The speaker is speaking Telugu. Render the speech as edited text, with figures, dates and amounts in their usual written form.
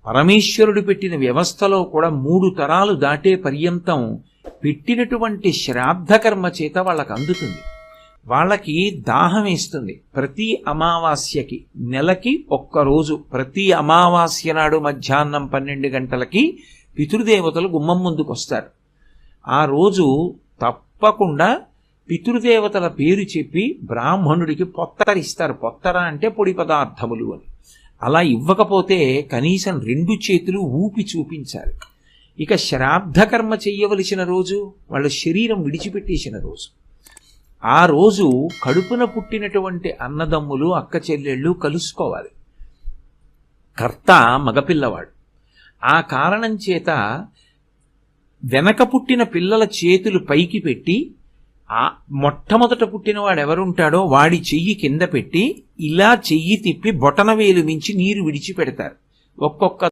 పరమేశ్వరుడు పెట్టిన వ్యవస్థలో కూడా 3 తరాలు దాటే పర్యంతం పెట్టినటువంటి శ్రాద్ధకర్మ చేత వాళ్ళకి అందుతుంది. వాళ్ళకి దాహం వేస్తుంది. ప్రతి అమావాస్యకి, నెలకి ఒక్కరోజు, ప్రతి అమావాస్య నాడు మధ్యాహ్నం 12 గంటలకి పితృదేవతలు గుమ్మం ముందుకు వస్తారు. ఆ రోజు తప్పకుండా పితృదేవతల పేరు చెప్పి బ్రాహ్మణుడికి పొత్తరిస్తారు. పొత్తర అంటే పొడి పదార్థములు అని. అలా ఇవ్వకపోతే కనీసం 2 చేతులు ఊపి చూపించాలి. ఇక శ్రాద్ధకర్మ చెయ్యవలసిన రోజు, వాళ్ళ శరీరం విడిచిపెట్టేసిన రోజు. ఆ రోజు కడుపున పుట్టినటువంటి అన్నదమ్ములు, అక్క చెల్లెళ్ళు కలుసుకోవాలి. కర్త మగపిల్లవాడు. ఆ కారణం చేత వెనక పుట్టిన పిల్లల చేతులు పైకి పెట్టి, ఆ మొట్టమొదట పుట్టినవాడు ఎవరుంటాడో వాడి చెయ్యి కింద పెట్టి ఇలా చెయ్యి తిప్పి బొటనవేలు మించి నీరు విడిచిపెడతారు. ఒక్కొక్క